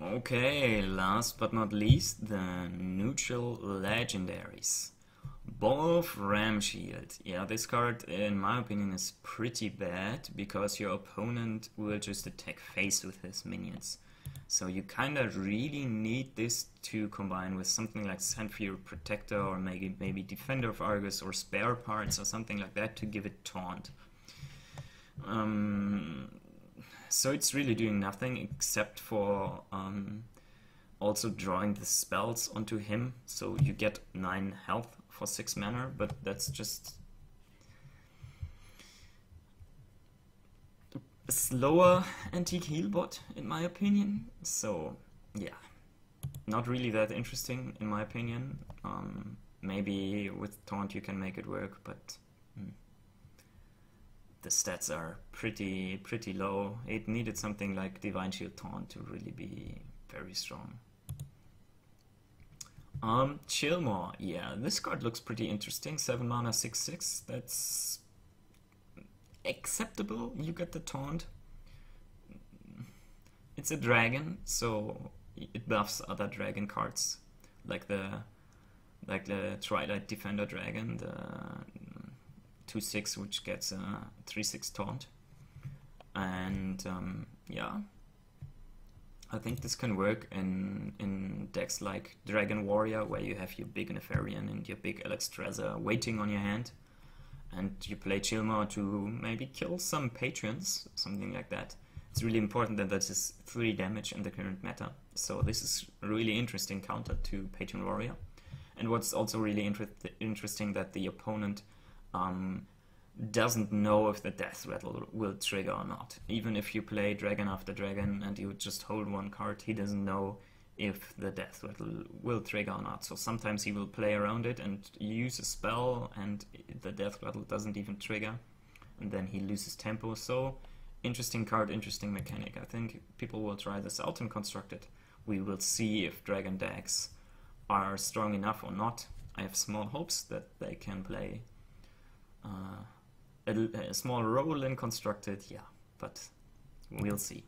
Okay, last but not least, the neutral legendaries. Balram Shield. Yeah, this card, in my opinion, is pretty bad because your opponent will just attack face with his minions. So you kinda really need this to combine with something like TomForAuir Protector or maybe Defender of Argus or Spare Parts or something like that to give it taunt. So it's really doing nothing except for also drawing the spells onto him. So you get 9 health for 6 mana, but that's just a slower antique heal bot in my opinion. So yeah, not really that interesting in my opinion. Maybe with taunt you can make it work, but the stats are pretty low. It needed something like Divine Shield Taunt to really be very strong. Chillmore, yeah, this card looks pretty interesting. 7 mana, 6/6. That's acceptable. You get the taunt. It's a dragon, so it buffs other dragon cards, like the Twilight Defender Dragon, the 2/6, which gets a 3/6 taunt. And yeah, I think this can work in decks like Dragon Warrior, where you have your big Nefarian and your big Alexstrasza waiting on your hand, and you play Chillmore to maybe kill some patrons, something like that. It's really important that this is 3 damage in the current meta, so this is a really interesting counter to Patron Warrior. And what's also really interesting that the opponent doesn't know if the death rattle will trigger or not. Even if you play dragon after dragon and you just hold 1 card, he doesn't know if the death rattle will trigger or not. So sometimes he will play around it and use a spell and the death rattle doesn't even trigger, and then he loses tempo. So interesting card, interesting mechanic. I think people will try this out and construct it. We will see if dragon decks are strong enough or not. I have small hopes that they can play a small role in constructed, yeah, but we'll see.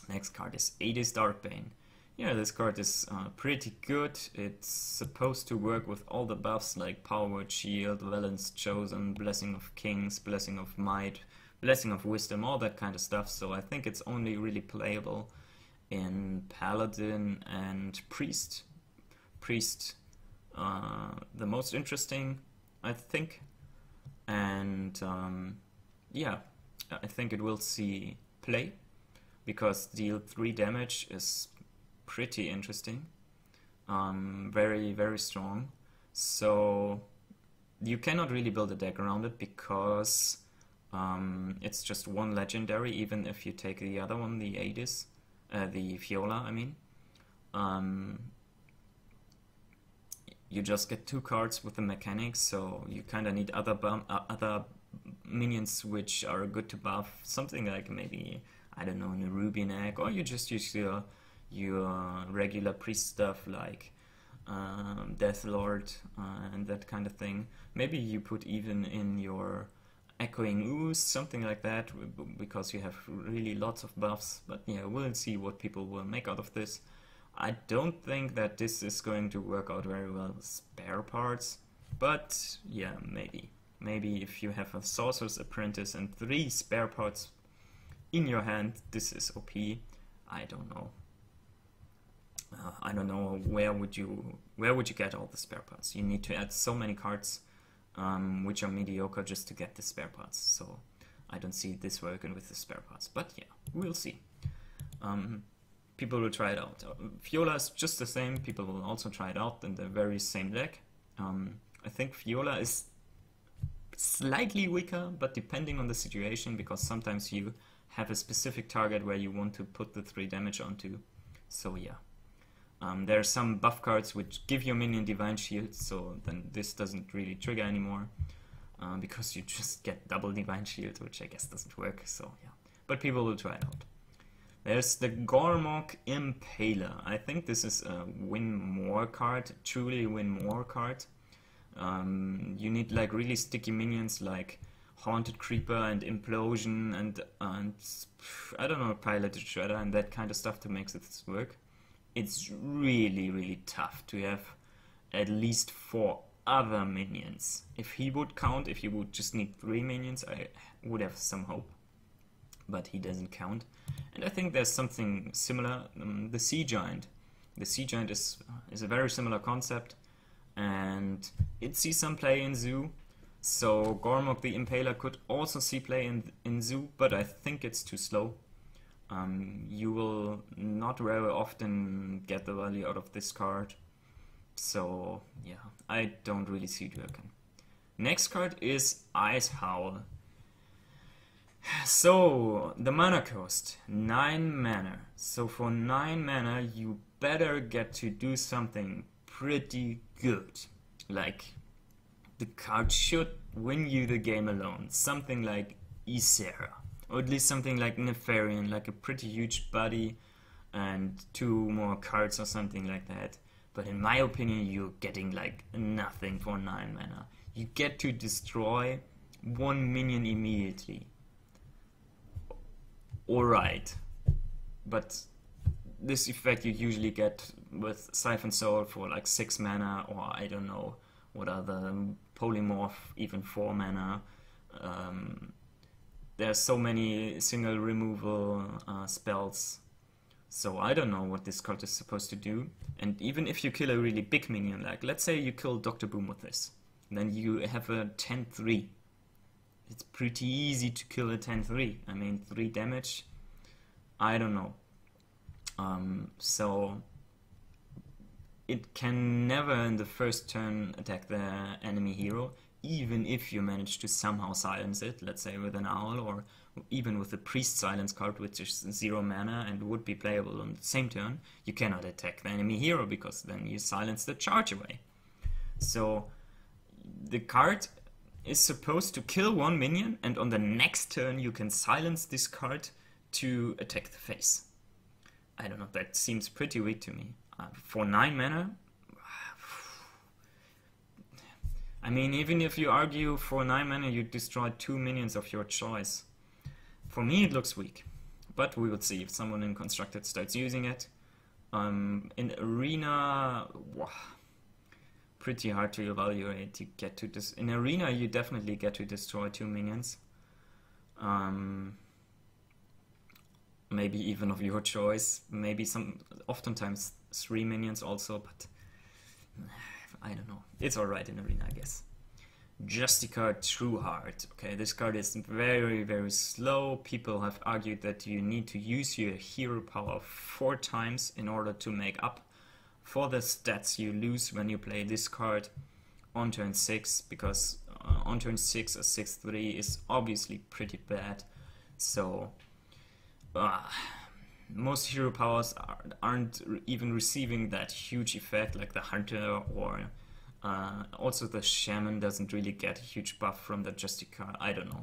Next card is 80's Darkbane. Yeah, this card is pretty good. It's supposed to work with all the buffs like Power Word Shield, Valence Chosen, Blessing of Kings, Blessing of Might, Blessing of Wisdom, all that kind of stuff. So I think it's only really playable in Paladin and Priest. Priest, the most interesting, I think. And yeah, I think it will see play because deal 3 damage is pretty interesting, very strong. So you cannot really build a deck around it because it's just 1 legendary, even if you take the other one, the Aegis, the Viola, I mean. You just get 2 cards with the mechanics, so you kind of need other minions which are good to buff. Something like maybe, I don't know, Nerubian Egg, or you just use your regular priest stuff like Deathlord and that kind of thing. Maybe you put even in your Echoing Ooze, something like that, because you have really lots of buffs. But yeah, we'll see what people will make out of this. I don't think that this is going to work out very well with Spare Parts, but yeah, maybe. Maybe if you have a Sorcerer's Apprentice and 3 Spare Parts in your hand, this is OP. I don't know. I don't know where would you get all the Spare Parts. You need to add so many cards which are mediocre just to get the Spare Parts. So I don't see this working with the Spare Parts, but yeah, we'll see. People will try it out. Viola is just the same. People will also try it out in the very same deck. I think Viola is slightly weaker, but depending on the situation, because sometimes you have a specific target where you want to put the 3 damage onto. So yeah. There are some buff cards which give your minion Divine Shield, so then this doesn't really trigger anymore, because you just get double Divine Shield, which I guess doesn't work, so yeah. But people will try it out. There's the Gormok Impaler. I think this is a win more card, truly win more card. You need like really sticky minions like Haunted Creeper and Implosion and I don't know, Piloted Shredder and that kind of stuff to make this work. It's really, really tough to have at least 4 other minions. If he would count, if you would just need 3 minions, I would have some hope. But he doesn't count. And I think there's something similar, the Sea Giant. The Sea Giant is a very similar concept, and it sees some play in Zoo. So Gormok the Impaler could also see play in Zoo, but I think it's too slow. You will not very often get the value out of this card. So yeah, I don't really see it working. Next card is Ice Howl. So the mana cost, 9 mana. So for 9 mana you better get to do something pretty good. Like, the card should win you the game alone. Something like Ysera, or at least something like Nefarian, like a pretty huge body and 2 more cards or something like that. But in my opinion, you're getting like nothing for 9 mana. You get to destroy 1 minion immediately. Alright, but this effect you usually get with Siphon Soul for like 6 mana, or I don't know what other Polymorph, even 4 mana. There's so many single removal spells, so I don't know what this card is supposed to do. And even if you kill a really big minion, like let's say you kill Dr. Boom with this, then you have a 10-3. It's pretty easy to kill a 10-3. I mean, 3 damage, I don't know. So it can never in the first turn attack the enemy hero, even if you manage to somehow silence it, let's say with an owl, or even with the Priest Silence card, which is 0 mana and would be playable on the same turn. You cannot attack the enemy hero because then you silence the charge away. So the card is supposed to kill 1 minion, and on the next turn you can silence this card to attack the face. I don't know, that seems pretty weak to me. For 9 mana, I mean, even if you argue for 9 mana you destroy 2 minions of your choice. For me it looks weak, but we will see if someone in Constructed starts using it. In Arena, pretty hard to evaluate. You get to in Arena you definitely get to destroy 2 minions. Maybe even of your choice. Maybe oftentimes 3 minions also, but I don't know. It's alright in Arena, I guess. Justicard True Heart. Okay, this card is very, very slow. People have argued that you need to use your hero power 4 times in order to make up for the stats you lose when you play this card on turn 6, because on turn 6 a 6-3 is obviously pretty bad. So most hero powers aren't even receiving that huge effect, like the Hunter, or also the Shaman doesn't really get a huge buff from the Justicard. I don't know.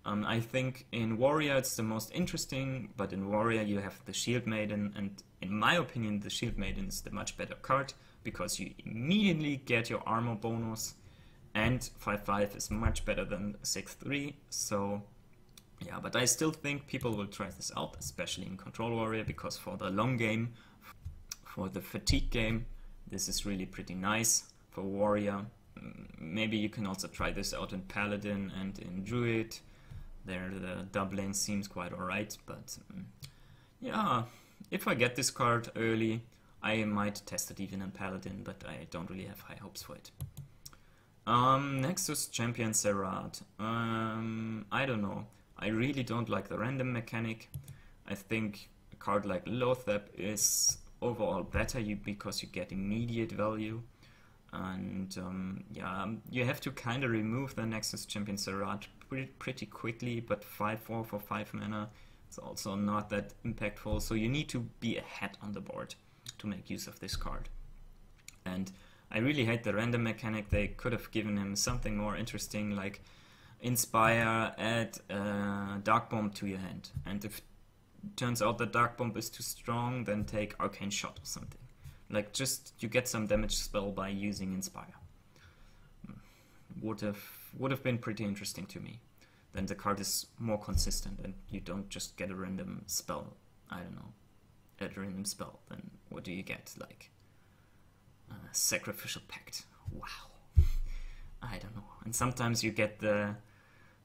I think in Warrior it's the most interesting, but in Warrior you have the Shield Maiden, and in my opinion the Shield Maiden is the much better card, because you immediately get your armor bonus, and 5-5 is much better than 6-3, so yeah, but I still think people will try this out, especially in Control Warrior, because for the long game, for the fatigue game, this is really pretty nice. For Warrior, maybe you can also try this out in Paladin and in Druid. There the doubling seems quite alright, but yeah, if I get this card early, I might test it even in Paladin, but I don't really have high hopes for it. Nexus Champion Serrat. I don't know. I really don't like the random mechanic. I think a card like Lothep is overall better because you get immediate value. And yeah, you have to kind of remove the Nexus Champion Serrat pretty quickly, but 5-4 for 5 mana is also not that impactful. So you need to be ahead on the board to make use of this card. And I really hate the random mechanic. They could have given him something more interesting, like Inspire, add Dark Bomb to your hand, and if it turns out that Dark Bomb is too strong, then take Arcane Shot or something. Like, just you get some damage spell by using Inspire. Would have been pretty interesting to me. then the card is more consistent and you don't just get a random spell. I don't know, a random spell. Then what do you get? Like Sacrificial Pact. Wow. I don't know. And sometimes you get the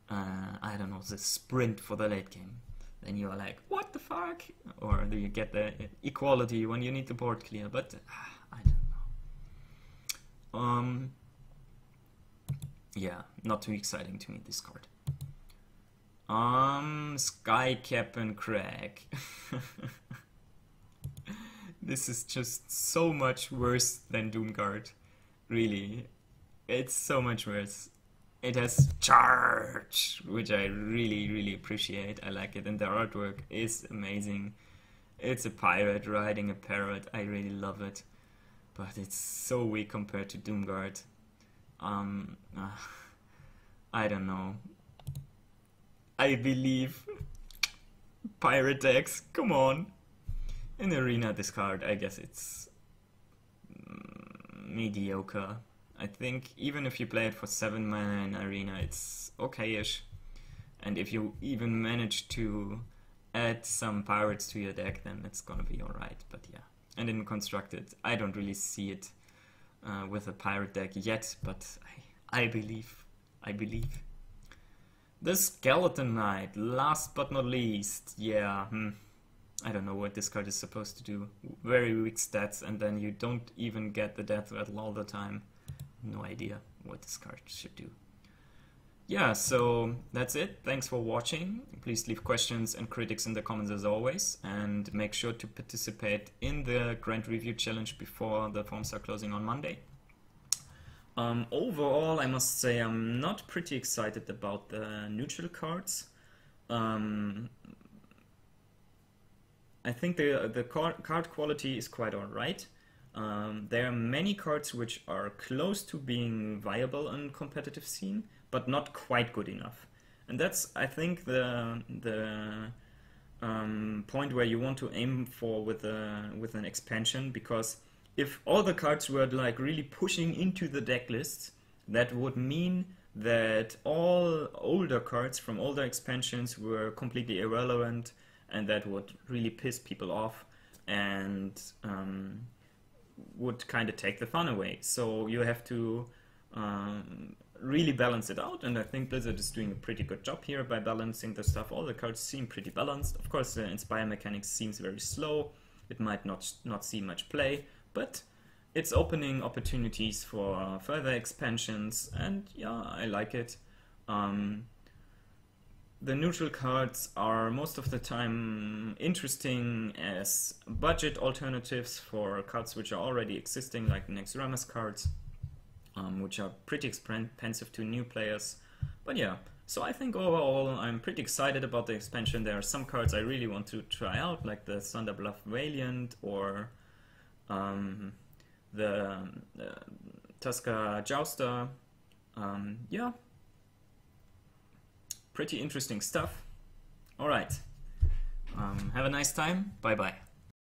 I don't know, the sprint for the late game. Then you are like, what the fuck? Or do you get the equality when you need the board clear? But I don't know. Yeah, not too exciting to me, this card. Skycap and Craig. This is just so much worse than Doomguard. Really. It's so much worse. It has charge, which I really, really appreciate. I like it, and the artwork is amazing. It's a pirate riding a parrot. I really love it. But it's so weak compared to Doomguard. I don't know. I believe pirate decks, come on. In Arena, this card, I guess it's mediocre. I think even if you play it for 7 mana in Arena, it's okay-ish. And if you even manage to add some pirates to your deck, then it's gonna be alright. But yeah, and in Constructed, I don't really see it with a pirate deck yet, but I believe. The Skeleton Knight, last but not least. Yeah, I don't know what this card is supposed to do. Very weak stats, and then you don't even get the death rattle all the time. No idea what this card should do. Yeah, so that's it. Thanks for watching. Please leave questions and critics in the comments as always, and make sure to participate in the Grand Review Challenge before the forms are closing on Monday. Overall, I must say I'm not pretty excited about the neutral cards. I think the card quality is quite alright. There are many cards which are close to being viable on competitive scene, but not quite good enough. And that's, I think, the point where you want to aim for with an expansion, because if all the cards were like really pushing into the deck list, that would mean that all older cards from older expansions were completely irrelevant, and that would really piss people off and would kind of take the fun away. So you have to really balance it out, and I think Blizzard is doing a pretty good job here by balancing the stuff. All the cards seem pretty balanced. Of course, the Inspire mechanics seems very slow. It might not see much play, but it's opening opportunities for further expansions, and yeah, I like it. The neutral cards are most of the time interesting as budget alternatives for cards which are already existing, like the next Ramas cards, which are pretty expensive to new players. But yeah, so I think overall I'm pretty excited about the expansion. There are some cards I really want to try out, like the Thunderbluff Valiant or the Tuska Jouster. Yeah. Pretty interesting stuff. Alright. Have a nice time. Bye bye.